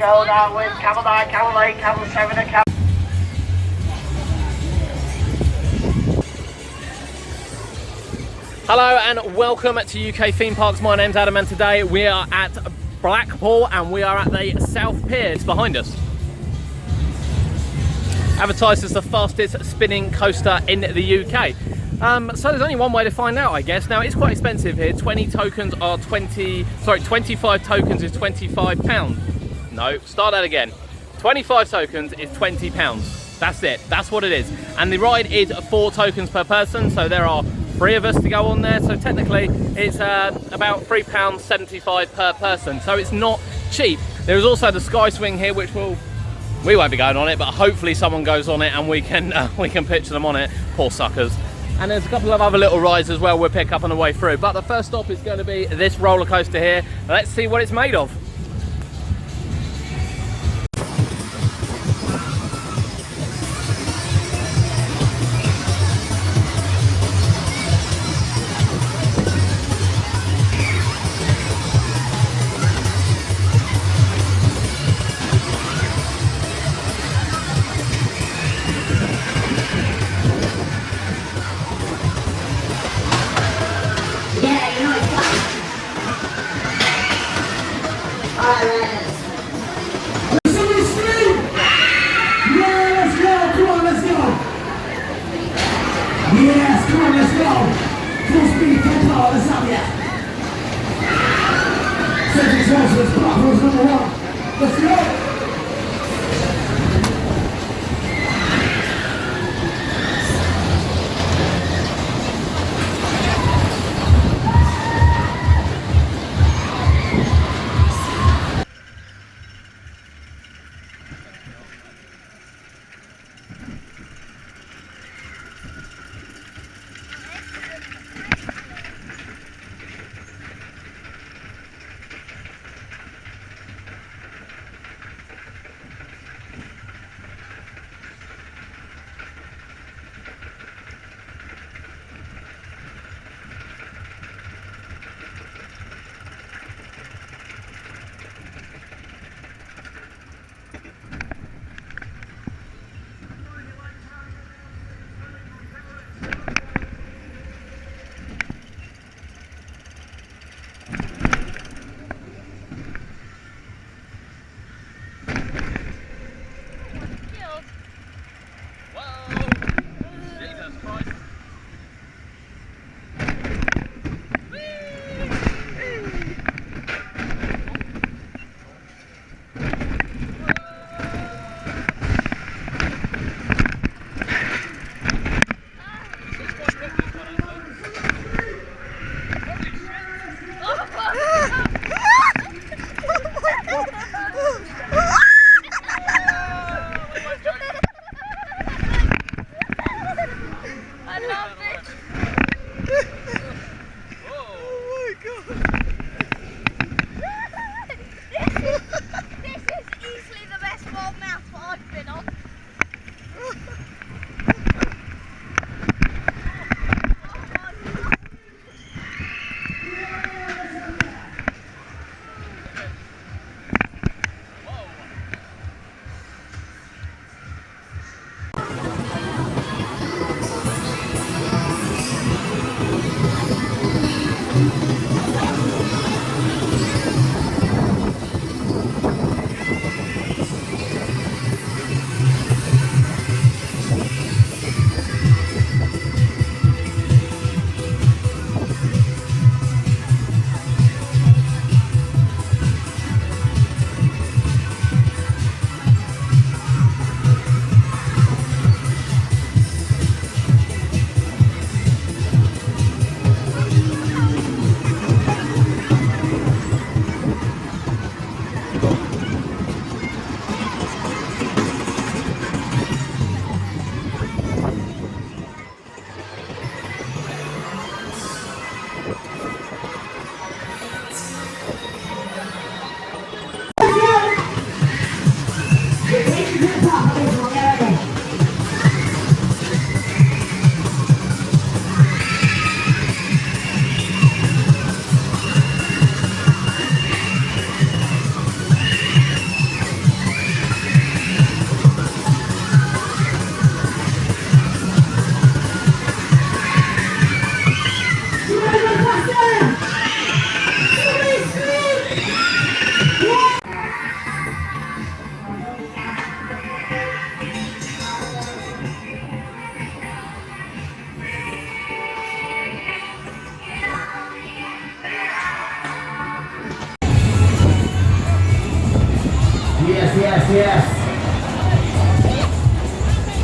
Go down with Camel 9, Camel 8, Camel 7 and Camel... Hello and welcome to UK Theme Parks. My name's Adam and today we are at Blackpool and we are at the South Pier. It's behind us. Advertised as the fastest spinning coaster in the UK. So there's only one way to find out, I guess. Now it's quite expensive here. 25 tokens is £25. No, start that again. 25 tokens is £20. That's it, that's what it is. And the ride is 4 tokens per person, so there are 3 of us to go on there. So technically it's about £3.75 per person. So it's not cheap. There is also the Sky Swing here, which we won't be going on it, but hopefully someone goes on it and we can picture them on it, poor suckers. And there's a couple of other little rides as well we'll pick up on the way through. But the first stop is going to be this roller coaster here. Let's see what it's made of.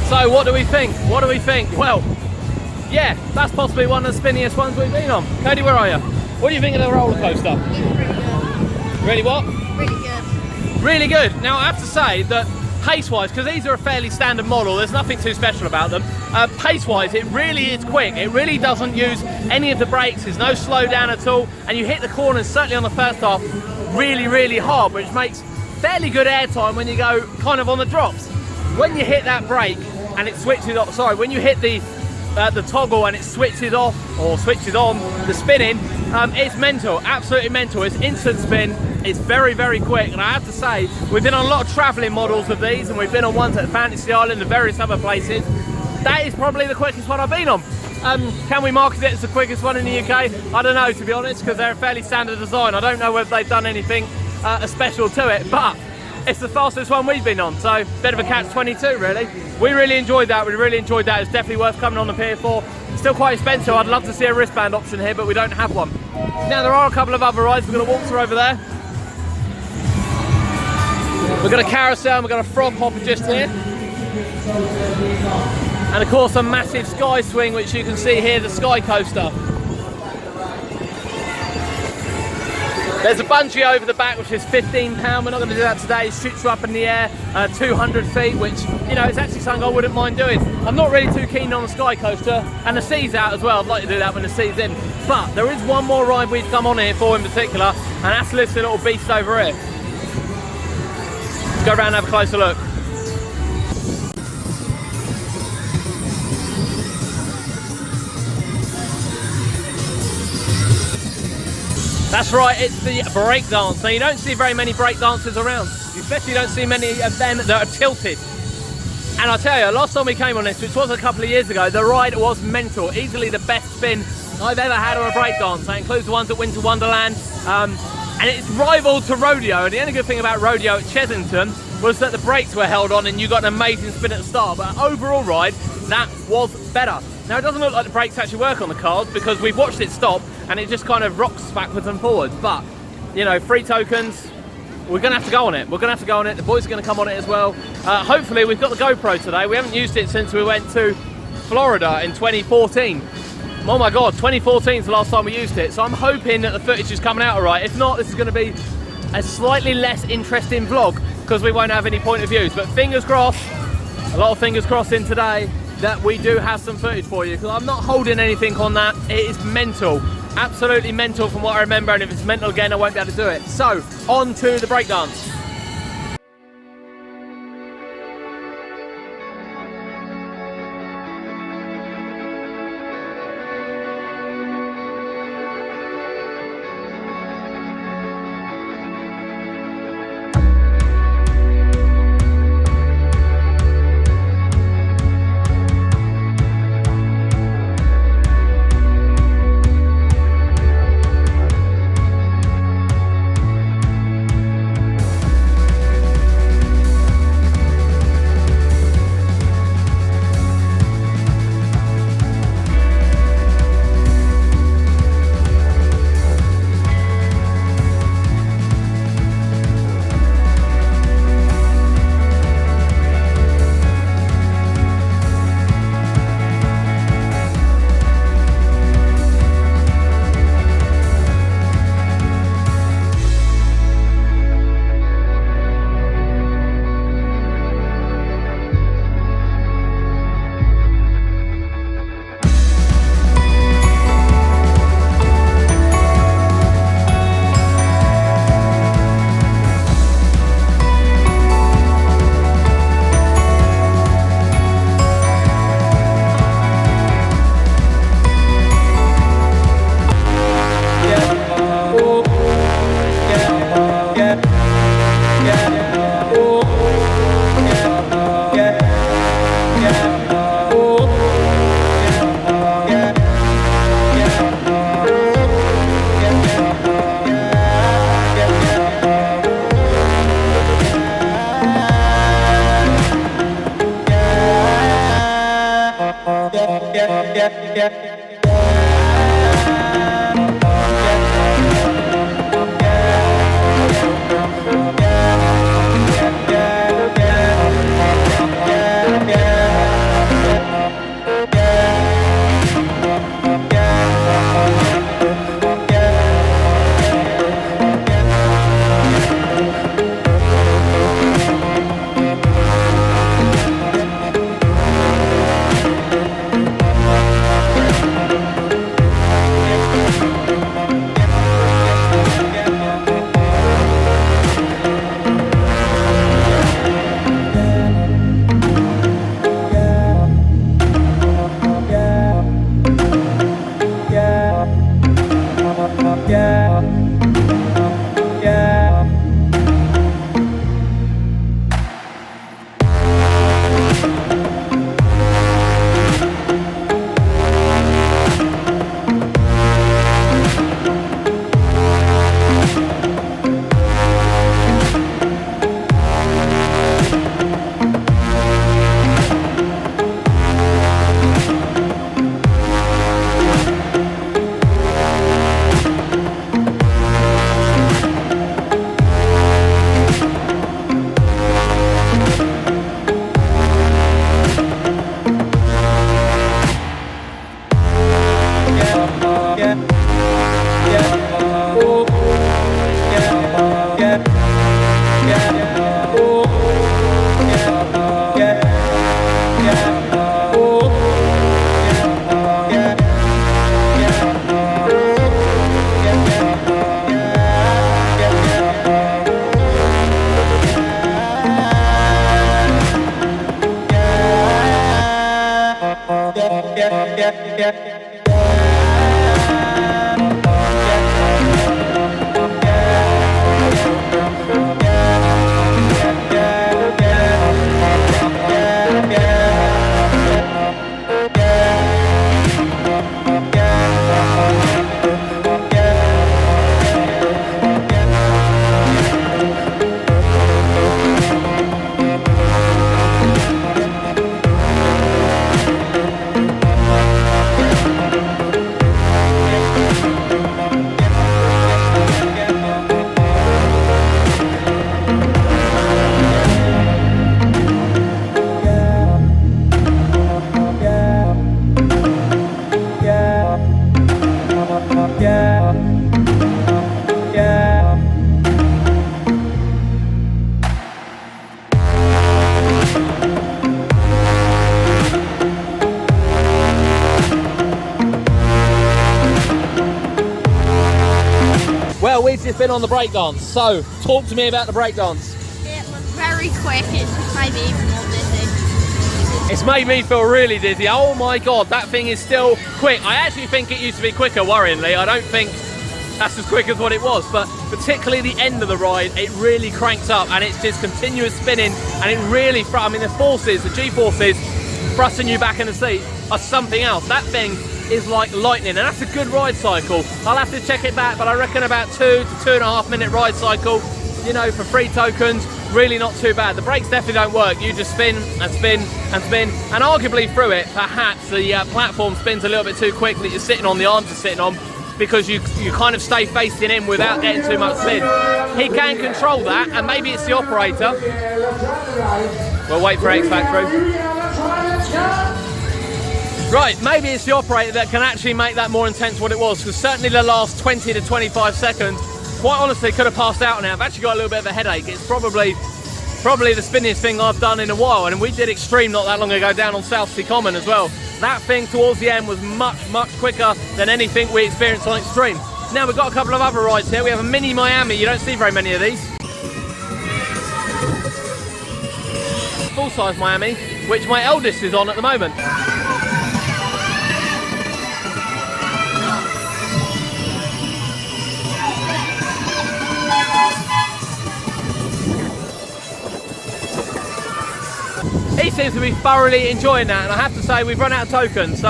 So what do we think? What do we think? Well, yeah, that's possibly one of the spinniest ones we've been on. Cody, where are you? What do you think of the roller coaster? Really what? Really good. Really good. Now I have to say that pace-wise, because these are a fairly standard model, there's nothing too special about them. Pace-wise, it really is quick. It really doesn't use any of the brakes. There's no slowdown at all, and you hit the corners, certainly on the first half, really, really hard, which makes fairly good air time when you go kind of on the drops. When you hit that brake and it switches off, sorry, when you hit the toggle and it switches off or switches on the spinning, it's mental, absolutely mental. It's instant spin, it's very, very quick, and I have to say, we've been on a lot of travelling models of these, and we've been on ones at Fantasy Island and various other places. That is probably the quickest one I've been on. Can we market it as the quickest one in the UK? I don't know, to be honest, because they're a fairly standard design. I don't know whether they've done anything special to it, but it's the fastest one we've been on, so bit of a catch-22 really. We really enjoyed that, It's definitely worth coming on the Pier for. Still quite expensive. I'd love to see a wristband option here, but we don't have one. Now there are a couple of other rides. We're going to walk through over there. We've got a carousel and we've got a frog hopper just here. And of course a massive sky swing, which you can see here, the sky coaster. There's a bungee over the back, which is £15. We're not going to do that today. It shoots you up in the air 200 feet, which, you know, is actually something I wouldn't mind doing. I'm not really too keen on the sky coaster, and the sea's out as well. I'd like to do that when the sea's in. But there is one more ride we've come on here for in particular, and that's this little beast over here. Let's go around and have a closer look. That's right, it's the breakdance. Now you don't see very many breakdancers around. You especially don't see many of them that are tilted. And I'll tell you, last time we came on this, which was a couple of years ago, the ride was mental. Easily the best spin I've ever had on a breakdance. That includes the ones at Winter Wonderland. And it's rival to rodeo. And the only good thing about rodeo at Chesington was that the brakes were held on and you got an amazing spin at the start. But overall ride, that was better. Now it doesn't look like the brakes actually work on the cars because we've watched it stop and it just kind of rocks backwards and forwards. But, you know, free tokens, we're going to have to go on it. We're going to have to go on it. The boys are going to come on it as well. Hopefully we've got the GoPro today. We haven't used it since we went to Florida in 2014. Oh my God, 2014 is the last time we used it. So I'm hoping that the footage is coming out all right. If not, this is going to be a slightly less interesting vlog because we won't have any point of views. But fingers crossed, a lot of fingers crossed in today, that we do have some footage for you, because I'm not holding anything on that. It is mental, absolutely mental from what I remember, and if it's mental again I won't be able to do it. So on to the breakdance. Well, we've just been on the breakdance, so talk to me about the breakdance. It was very quick, it just made me even more dizzy. It's made me feel really dizzy. Oh my god, that thing is still quick. I actually think it used to be quicker, worryingly. I don't think that's as quick as what it was, but particularly the end of the ride, it really cranks up and it's just continuous spinning, and it really, I mean, the forces, the G-forces thrusting you back in the seat are something else. That thing is like lightning, and that's a good ride cycle. I'll have to check it back, but I reckon about 2 to 2.5 minute ride cycle, you know, for 3 tokens, really not too bad. The brakes definitely don't work. You just spin and spin and spin, and arguably through it, perhaps the platform spins a little bit too quick that you're sitting on, the arms are sitting on, because you kind of stay facing in without getting too much spin. He can control that, and maybe it's the operator. We'll wait for X Factory. Right, maybe it's the operator that can actually make that more intense what it was, because certainly the last 20 to 25 seconds, quite honestly, could have passed out now. I've actually got a little bit of a headache. It's probably the spinniest thing I've done in a while, and we did Extreme not that long ago down on South Sea Common as well. That thing towards the end was much quicker than anything we experienced on Extreme. Now we've got a couple of other rides here. We have a mini Miami. You don't see very many of these. Full-size Miami, which my eldest is on at the moment. He seems to be thoroughly enjoying that, and I have to say we've run out of tokens, so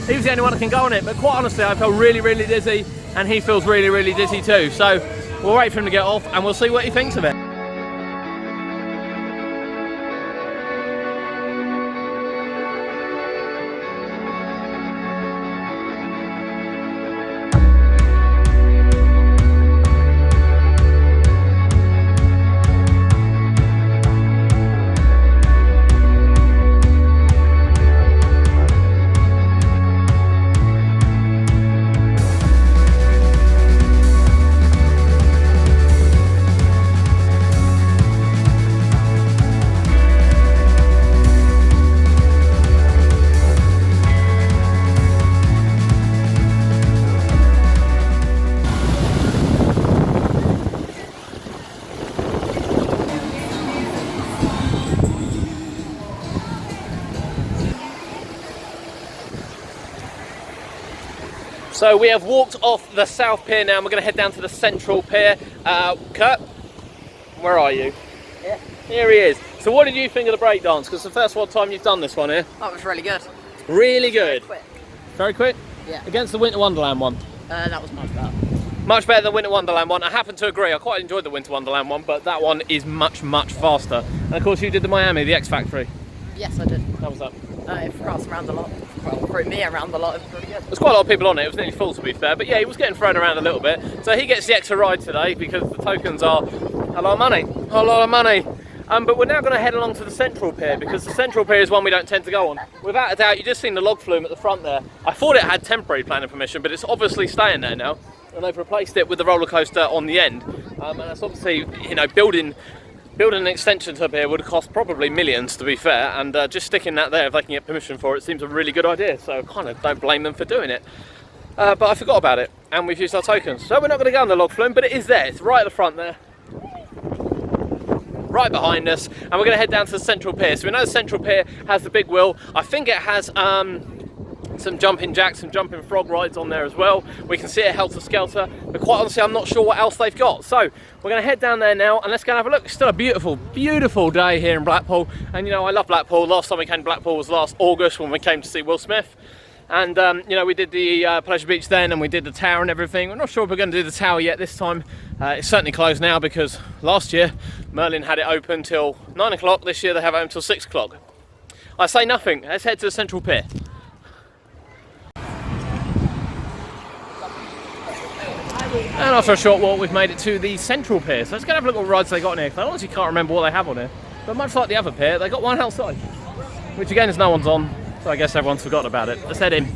he was the only one that can go on it, but quite honestly I felt really dizzy, and he feels really dizzy too, so we'll wait for him to get off and we'll see what he thinks of it. So we have walked off the South Pier now, and we're going to head down to the Central Pier. Kurt, where are you? Yeah. Here he is. So what did you think of the breakdance? Because it's the first time you've done this one here. That was really good. Really good. Very quick. Very quick? Yeah. Against the Winter Wonderland one. That was much better. Much better than Winter Wonderland one. I happen to agree. I quite enjoyed the Winter Wonderland one, but that one is much faster. And of course you did the Miami, the X Factory. Yes, I did. How was that? It threw us around a lot. Well, threw me around a lot. It was pretty good. There's quite a lot of people on it. It was nearly full, to be fair, but yeah, he was getting thrown around a little bit. So he gets the extra ride today because the tokens are a lot of money. A lot of money. But we're now going to head along to the Central Pier, because the Central Pier is one we don't tend to go on. Without a doubt, you just seen the log flume at the front there. I thought it had temporary planning permission, but it's obviously staying there now. And they've replaced it with the roller coaster on the end. And that's obviously, you know, building an extension to up here would cost probably millions, to be fair, and just sticking that there if they can get permission for it seems a really good idea, so I kind of don't blame them for doing it. But I forgot about it, and we've used our tokens, so we're not going to go on the log flume, but it is there. It's right at the front there, right behind us, and we're going to head down to the Central Pier. So we know the Central Pier has the big wheel. I think it has some jumping jacks, some jumping frog rides on there as well. We can see it helter skelter, but quite honestly I'm not sure what else they've got. So we're going to head down there now and let's go and have a look. It's still a beautiful, beautiful day here in Blackpool, and you know, I love Blackpool. Last time we came to Blackpool was last August when we came to see Will Smith, and you know, we did the Pleasure Beach then, and we did the tower and everything. We're not sure if we're going to do the tower yet this time. It's certainly closed now because last year Merlin had it open till 9 o'clock. This year they have it open till 6 o'clock. I say nothing, let's head to the Central Pier. And after a short walk, we've made it to the Central Pier. So let's go and have a look at what rides they got in here, because I honestly can't remember what they have on here. But much like the other pier, they got one outside, which again is no one's on, so I guess everyone's forgotten about it. Let's head in.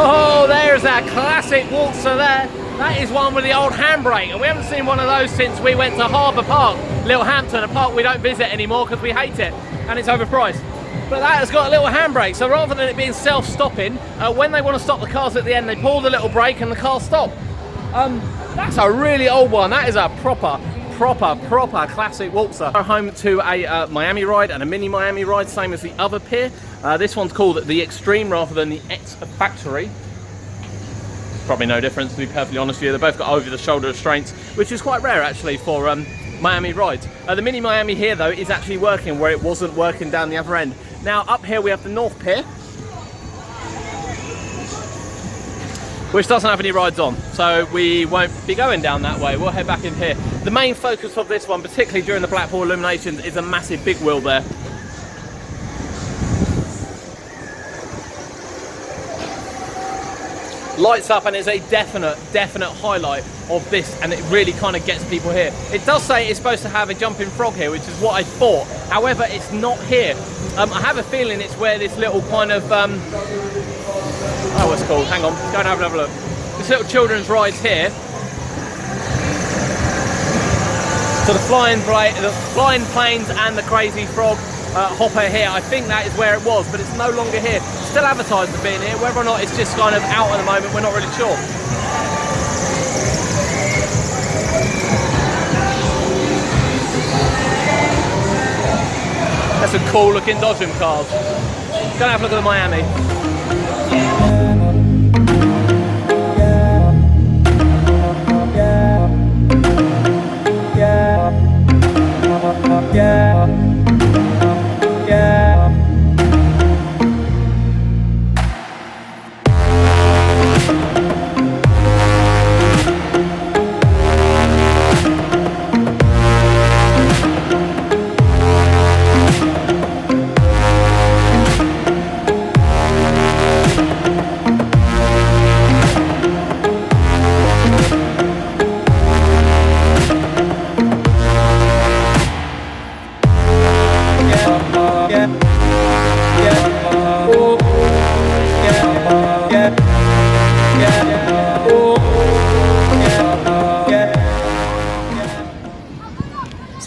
Oh, there's that classic waltzer there. That is one with the old handbrake, and we haven't seen one of those since we went to Harbour Park, Little Hampton, a park we don't visit anymore because we hate it and it's overpriced. But that has got a little handbrake, so rather than it being self-stopping, when they want to stop the cars at the end, they pull the little brake and the cars stop. That's a really old one. That is a proper classic waltzer. We're home to a Miami ride and a mini Miami ride, same as the other pier. This one's called the Extreme rather than the X Factory. Probably no difference, to be perfectly honest with you. They've both got over-the-shoulder restraints, which is quite rare actually for Miami rides. The mini Miami here though is actually working where it wasn't working down the other end. Now up here we have the North Pier, which doesn't have any rides on, so we won't be going down that way. We'll head back in here. The main focus of this one, particularly during the Blackpool illuminations, is a massive big wheel there. Lights up, and it's a definite highlight of this, and it really kind of gets people here. It does say it's supposed to have a jumping frog here, which is what I thought. However, it's not here. I have a feeling it's where this little kind of oh, what's it called? Hang on, go and have another look. This little children's ride's here. So the flying planes and the crazy frog hopper here, I think that is where it was, but it's no longer here. Still advertised as being here, whether or not it's just kind of out at the moment, we're not really sure. That's some cool looking Dodgem cars. Go and have a look at the Miami.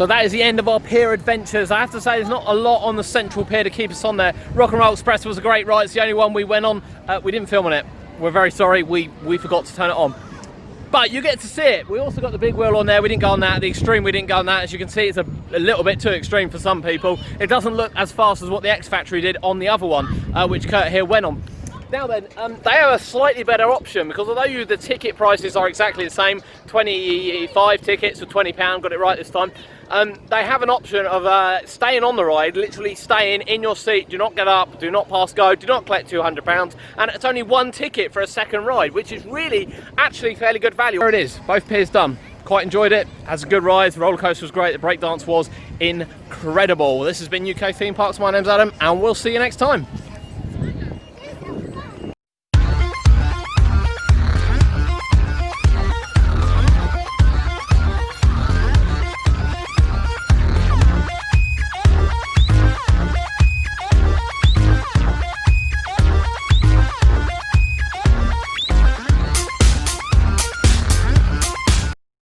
So that is the end of our pier adventures. I have to say there's not a lot on the central pier to keep us on there. Rock and Roll Express was a great ride. It's the only one we went on. We didn't film on it. We're very sorry. We forgot to turn it on. But you get to see it. We also got the big wheel on there. We didn't go on that. The extreme, we didn't go on that. As you can see, it's a little bit too extreme for some people. It doesn't look as fast as what the X Factory did on the other one, which Kurt here went on. Now then, they have a slightly better option because although the ticket prices are exactly the same, 25 tickets for £20, got it right this time, they have an option of staying on the ride, literally staying in your seat, do not get up, do not pass go, do not collect £200, and it's only one ticket for a second ride, which is really actually fairly good value. There it is, both piers done. Quite enjoyed it, has a good ride, the roller coaster was great, the breakdance was incredible. This has been UK Theme Parks, my name's Adam, and we'll see you next time.